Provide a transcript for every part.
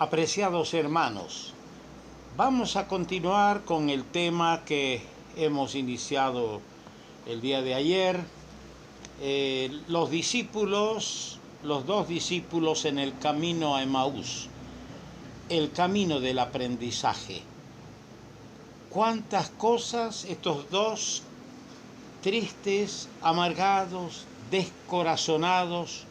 Apreciados hermanos, vamos a continuar con el tema que hemos iniciado el día de ayer. Los dos discípulos en el camino a Emaús, el camino del aprendizaje. Cuántas cosas estos dos tristes, amargados, descorazonados,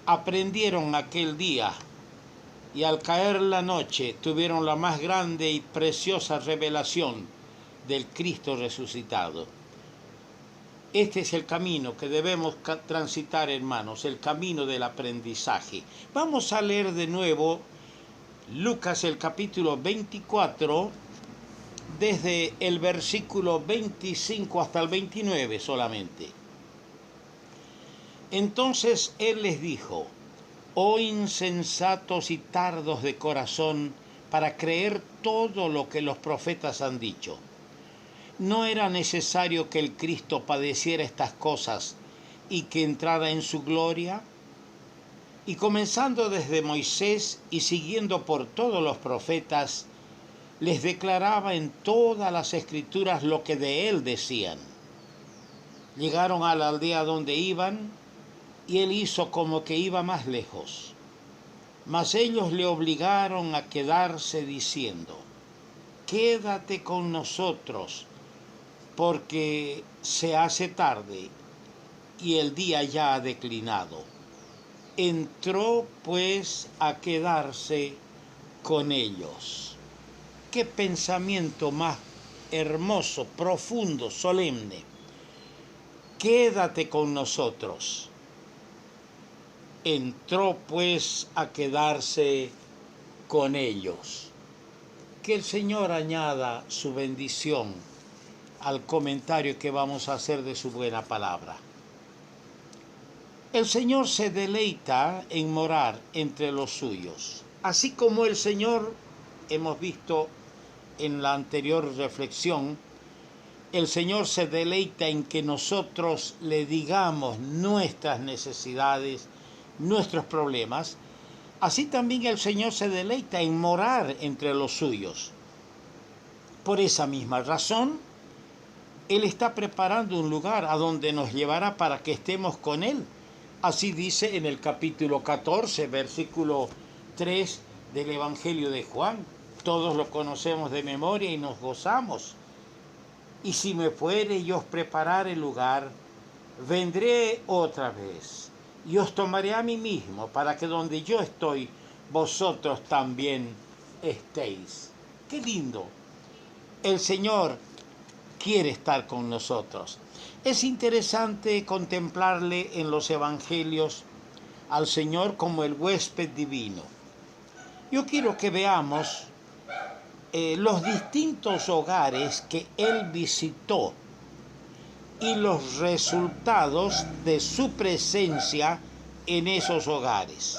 aprendieron aquel día, y al caer la noche tuvieron la más grande y preciosa revelación del Cristo resucitado. Este es el camino que debemos transitar, hermanos, el camino del aprendizaje. Vamos a leer de nuevo Lucas el capítulo 24, desde el versículo 25 hasta el 29 solamente. Entonces él les dijo: oh insensatos y tardos de corazón, para creer todo lo que los profetas han dicho. ¿No era necesario que el Cristo padeciera estas cosas y que entrara en su gloria? Y comenzando desde Moisés y siguiendo por todos los profetas, les declaraba en todas las escrituras lo que de él decían. Llegaron a la aldea donde iban, y él hizo como que iba más lejos. Mas ellos le obligaron a quedarse diciendo: quédate con nosotros, porque se hace tarde y el día ya ha declinado. Entró pues a quedarse con ellos. Qué pensamiento más hermoso, profundo, solemne. Quédate con nosotros. Entró pues a quedarse con ellos. Que el Señor añada su bendición al comentario que vamos a hacer de su buena palabra. El Señor se deleita en morar entre los suyos. Así como el Señor, hemos visto en la anterior reflexión, el Señor se deleita en que nosotros le digamos nuestras necesidades, nuestros problemas. Así también el Señor se deleita en morar entre los suyos. Por esa misma razón, Él está preparando un lugar a donde nos llevará para que estemos con Él. Así dice en el capítulo 14, versículo 3 del Evangelio de Juan. Todos lo conocemos de memoria y nos gozamos. Y si me fuere y os preparare el lugar, vendré otra vez y os tomaré a mí mismo, para que donde yo estoy, vosotros también estéis. ¡Qué lindo! El Señor quiere estar con nosotros. Es interesante contemplarle en los evangelios al Señor como el huésped divino. Yo quiero que veamos los distintos hogares que Él visitó y los resultados de su presencia en esos hogares.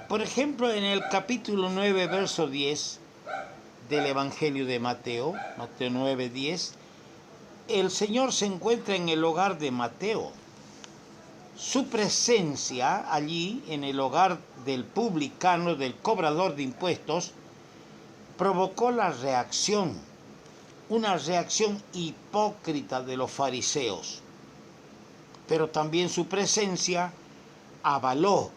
Por ejemplo, en el capítulo 9, verso 10 del Evangelio de Mateo, Mateo 9, 10, el Señor se encuentra en el hogar de Mateo. Su presencia allí, en el hogar del publicano, del cobrador de impuestos, provocó la reacción, una reacción hipócrita de los fariseos. Pero también su presencia avaló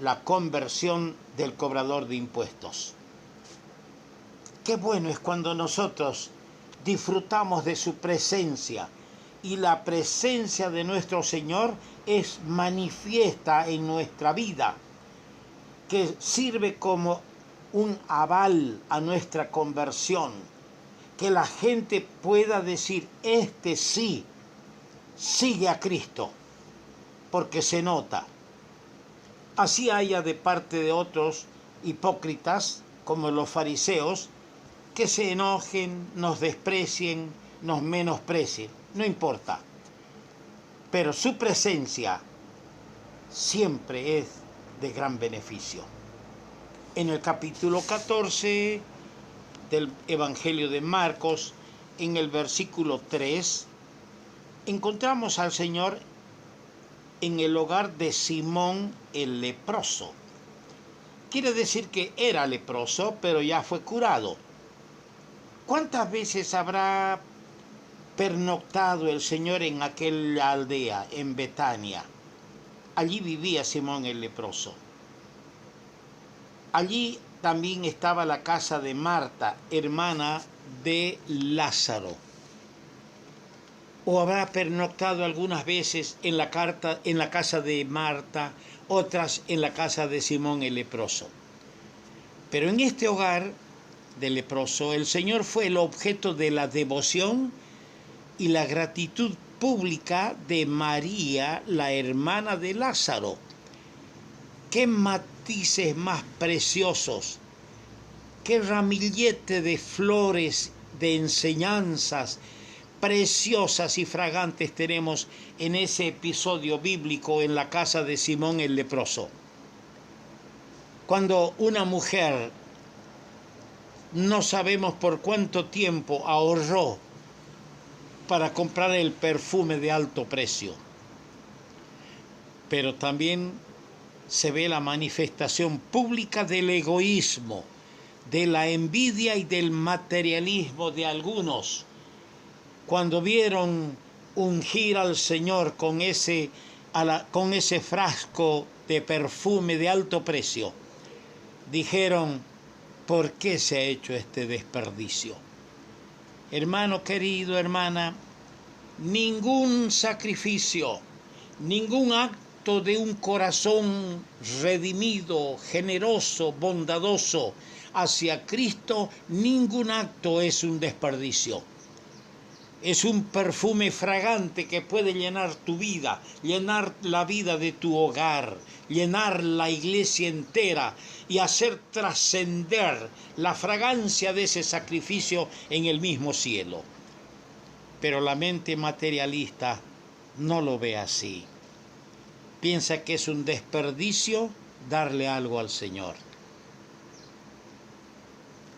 la conversión del cobrador de impuestos. Qué bueno es cuando nosotros disfrutamos de su presencia y la presencia de nuestro Señor es manifiesta en nuestra vida, que sirve como un aval a nuestra conversión. Que la gente pueda decir: este sí, sigue a Cristo, porque se nota. Así haya de parte de otros hipócritas, como los fariseos, que se enojen, nos desprecien, nos menosprecien, no importa. Pero su presencia siempre es de gran beneficio. En el capítulo 14 del Evangelio de Marcos, en el versículo 3, encontramos al Señor en el hogar de Simón el leproso. Quiere decir que era leproso, pero ya fue curado. ¿Cuántas veces habrá pernoctado el Señor en aquella aldea, en Betania? Allí vivía Simón el leproso. Allí también estaba la casa de Marta, hermana de Lázaro. O habrá pernoctado algunas veces en la casa de Marta, otras en la casa de Simón el leproso. Pero en este hogar del leproso, el Señor fue el objeto de la devoción y la gratitud pública de María, la hermana de Lázaro. Qué matices más preciosos, qué ramillete de flores, de enseñanzas preciosas y fragantes tenemos en ese episodio bíblico en la casa de Simón el leproso. Cuando una mujer, no sabemos por cuánto tiempo, ahorró para comprar el perfume de alto precio, pero también se ve la manifestación pública del egoísmo, de la envidia y del materialismo de algunos, cuando vieron ungir al Señor con ese frasco de perfume de alto precio. Dijeron, ¿por qué se ha hecho este desperdicio? Hermano querido, hermana, ningún sacrificio, ningún acto de un corazón redimido, generoso, bondadoso hacia Cristo, ningún acto es un desperdicio. Es un perfume fragante que puede llenar tu vida, llenar la vida de tu hogar, llenar la iglesia entera y hacer trascender la fragancia de ese sacrificio en el mismo cielo. Pero la mente materialista no lo ve así. Piensa que es un desperdicio darle algo al Señor.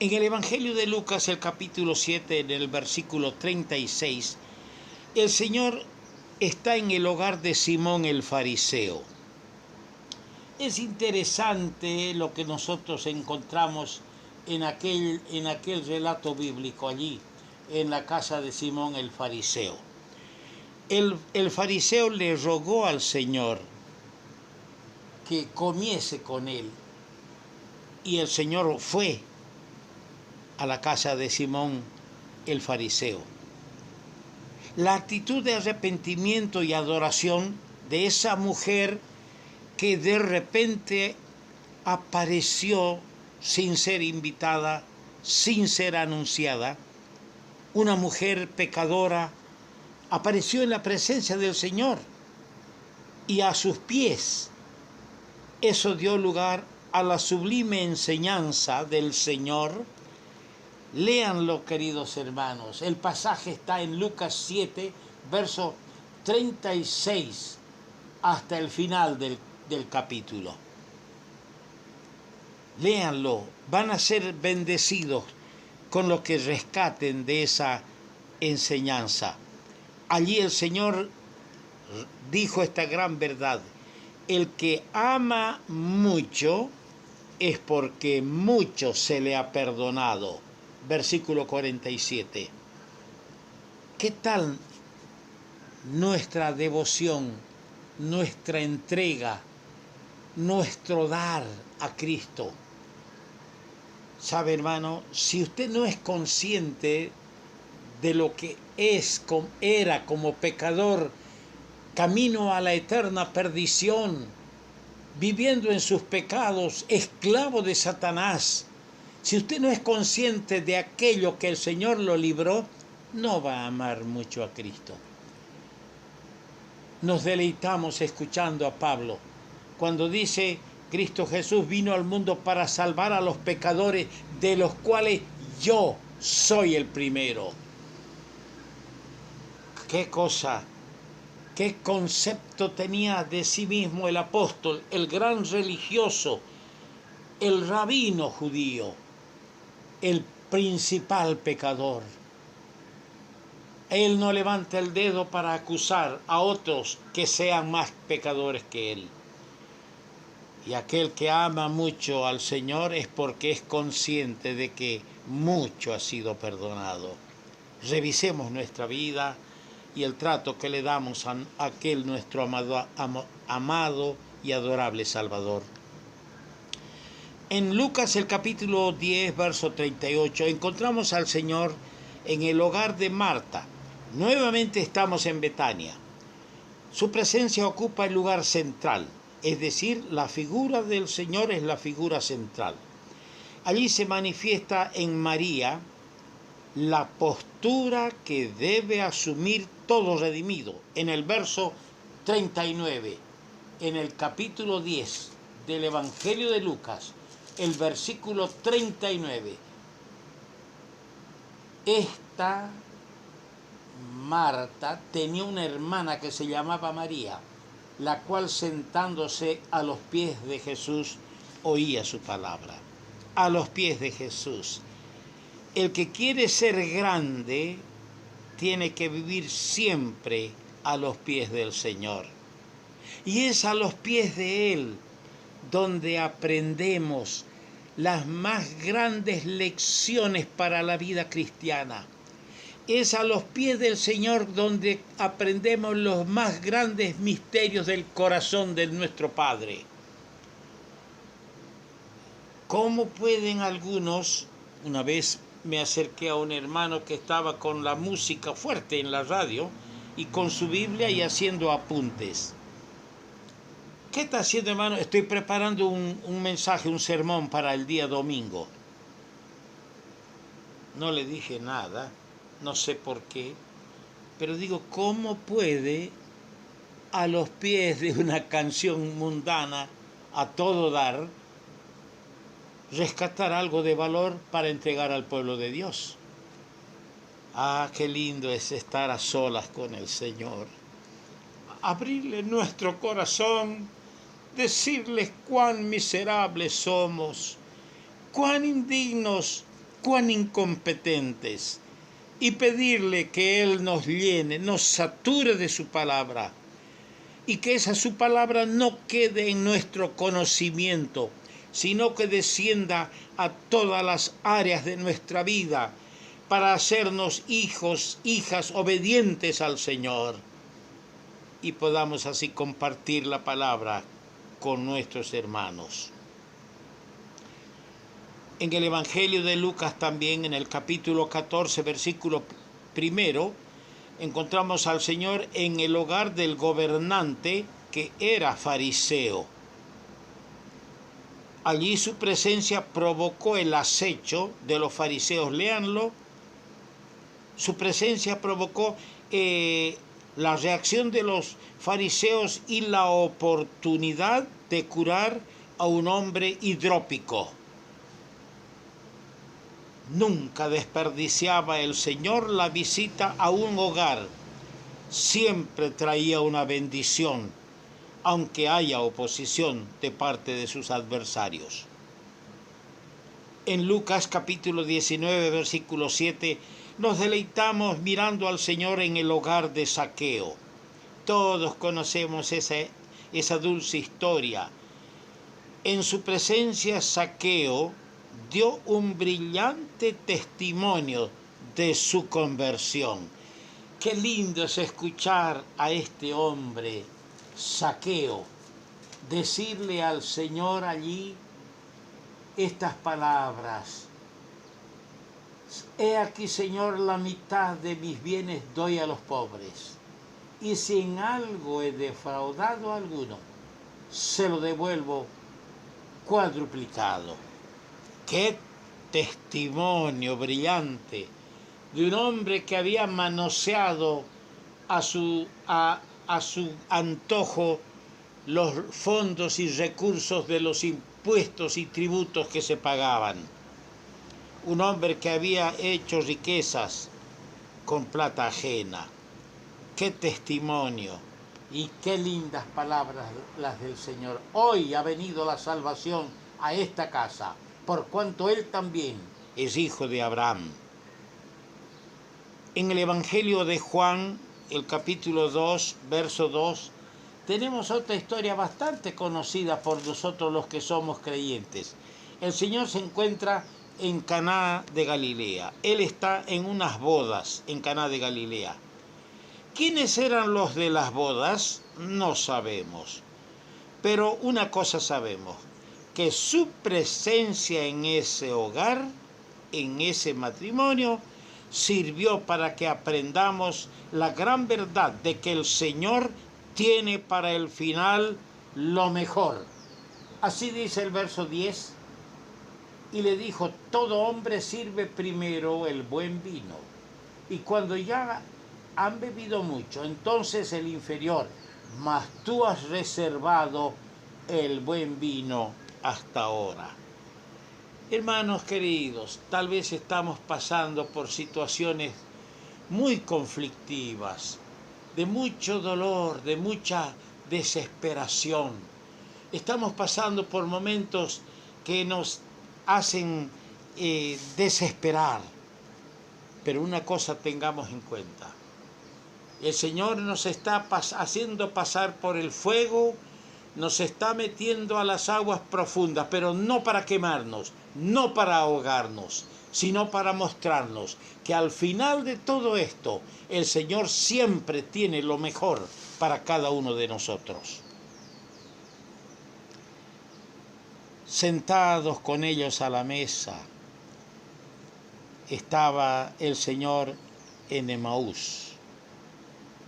En el Evangelio de Lucas, el capítulo 7, en el versículo 36, el Señor está en el hogar de Simón el fariseo. Es interesante lo que nosotros encontramos en aquel relato bíblico allí, en la casa de Simón el fariseo. El fariseo le rogó al Señor que comiese con él, y el Señor fue a la casa de Simón el fariseo. La actitud de arrepentimiento y adoración de esa mujer que de repente apareció sin ser invitada, sin ser anunciada, una mujer pecadora, apareció en la presencia del Señor y a sus pies. Eso dio lugar a la sublime enseñanza del Señor. Léanlo, queridos hermanos. El pasaje está en Lucas 7, verso 36, hasta el final del capítulo. Léanlo, van a ser bendecidos con lo que rescaten de esa enseñanza. Allí el Señor dijo esta gran verdad: el que ama mucho es porque mucho se le ha perdonado. Versículo 47. ¿Qué tal nuestra devoción, nuestra entrega, nuestro dar a Cristo? ¿Sabe, hermano? Si usted no es consciente de lo que era como pecador, camino a la eterna perdición, viviendo en sus pecados, esclavo de Satanás, si usted no es consciente de aquello que el Señor lo libró, no va a amar mucho a Cristo. Nos deleitamos escuchando a Pablo cuando dice: Cristo Jesús vino al mundo para salvar a los pecadores, de los cuales yo soy el primero. ¿Qué cosa? ¿Qué concepto tenía de sí mismo el apóstol, el gran religioso, el rabino judío, el principal pecador? Él no levanta el dedo para acusar a otros que sean más pecadores que él. Y aquel que ama mucho al Señor es porque es consciente de que mucho ha sido perdonado. Revisemos nuestra vida y el trato que le damos a aquel nuestro amado y adorable Salvador. En Lucas el capítulo 10, verso 38, encontramos al Señor en el hogar de Marta. Nuevamente estamos en Betania. Su presencia ocupa el lugar central, es decir, la figura del Señor es la figura central. Allí se manifiesta en María la postura que debe asumir todo redimido. En el verso 39, en el capítulo 10 del Evangelio de Lucas, el versículo 39, esta Marta tenía una hermana que se llamaba María, la cual sentándose a los pies de Jesús oía su palabra. A los pies de Jesús. El que quiere ser grande tiene que vivir siempre a los pies del Señor. Y es a los pies de Él donde aprendemos las más grandes lecciones para la vida cristiana. Es a los pies del Señor donde aprendemos los más grandes misterios del corazón de nuestro Padre. ¿Cómo pueden algunos? Una vez me acerqué a un hermano que estaba con la música fuerte en la radio y con su Biblia y haciendo apuntes. ¿Qué está haciendo, hermano? Estoy preparando un mensaje, un sermón para el día domingo. No le dije nada, no sé por qué, pero digo, ¿cómo puede a los pies de una canción mundana a todo dar rescatar algo de valor para entregar al pueblo de Dios? Ah, qué lindo es estar a solas con el Señor. Abrirle nuestro corazón, decirles cuán miserables somos, cuán indignos, cuán incompetentes, y pedirle que Él nos llene, nos sature de su palabra, y que esa su palabra no quede en nuestro conocimiento, sino que descienda a todas las áreas de nuestra vida para hacernos hijos, hijas obedientes al Señor y podamos así compartir la palabra con nuestros hermanos. En el Evangelio de Lucas también, en el capítulo 14, versículo 1, encontramos al Señor en el hogar del gobernante que era fariseo. Allí su presencia provocó el acecho de los fariseos. Léanlo. Su presencia provocó la reacción de los fariseos y la oportunidad de curar a un hombre hidrópico. Nunca desperdiciaba el Señor la visita a un hogar. Siempre traía una bendición, aunque haya oposición de parte de sus adversarios. En Lucas capítulo 19, versículo 7, nos deleitamos mirando al Señor en el hogar de Zaqueo. Todos conocemos esa dulce historia. En su presencia, Zaqueo dio un brillante testimonio de su conversión. Qué lindo es escuchar a este hombre, Zaqueo, decirle al Señor allí estas palabras: he aquí, Señor, la mitad de mis bienes doy a los pobres, y si en algo he defraudado a alguno, se lo devuelvo cuadruplicado. Qué testimonio brillante de un hombre que había manoseado a su antojo los fondos y recursos de los impuestos y tributos que se pagaban. Un hombre que había hecho riquezas con plata ajena. Qué testimonio y qué lindas palabras las del Señor. Hoy ha venido la salvación a esta casa, por cuanto él también es hijo de Abraham. En el Evangelio de Juan, el capítulo 2, verso 2, tenemos otra historia bastante conocida por nosotros los que somos creyentes. El Señor se encuentra en Caná de Galilea. Él está en unas bodas en Caná de Galilea. ¿Quiénes eran los de las bodas? No sabemos. Pero una cosa sabemos, que su presencia en ese hogar, en ese matrimonio, sirvió para que aprendamos la gran verdad de que el Señor tiene para el final lo mejor. Así dice el verso 10. Y le dijo, todo hombre sirve primero el buen vino. Y cuando ya han bebido mucho, entonces el inferior. Mas tú has reservado el buen vino hasta ahora. Hermanos queridos, tal vez estamos pasando por situaciones muy conflictivas, de mucho dolor, de mucha desesperación. Estamos pasando por momentos que nos hacen desesperar. Pero una cosa tengamos en cuenta. El Señor nos está haciendo pasar por el fuego, nos está metiendo a las aguas profundas, pero no para quemarnos, no para ahogarnos, sino para mostrarnos que al final de todo esto, el Señor siempre tiene lo mejor para cada uno de nosotros. Sentados con ellos a la mesa, estaba el Señor en Emaús.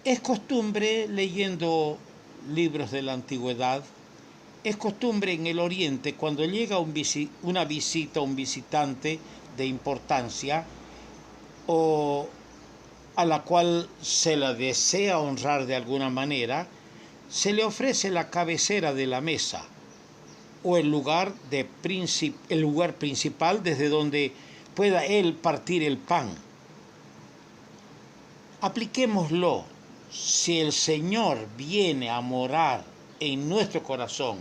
Es costumbre, leyendo libros de la antigüedad, es costumbre en el Oriente, cuando llega una visita, un visitante de importancia, o a la cual se la desea honrar de alguna manera, se le ofrece la cabecera de la mesa, o el lugar principal desde donde pueda él partir el pan. Apliquémoslo. Si el Señor viene a morar en nuestro corazón,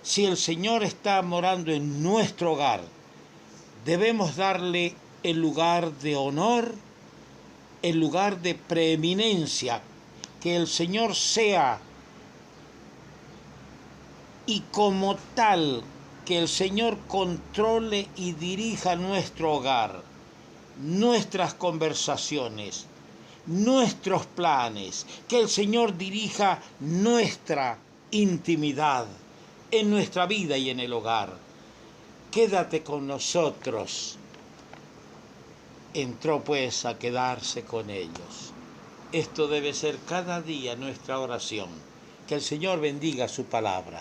si el Señor está morando en nuestro hogar, debemos darle el lugar de honor, el lugar de preeminencia, que el Señor sea, y como tal, que el Señor controle y dirija nuestro hogar, nuestras conversaciones, nuestros planes, que el Señor dirija nuestra intimidad en nuestra vida y en el hogar. Quédate con nosotros. Entró pues a quedarse con ellos. Esto debe ser cada día nuestra oración. Que el Señor bendiga su palabra.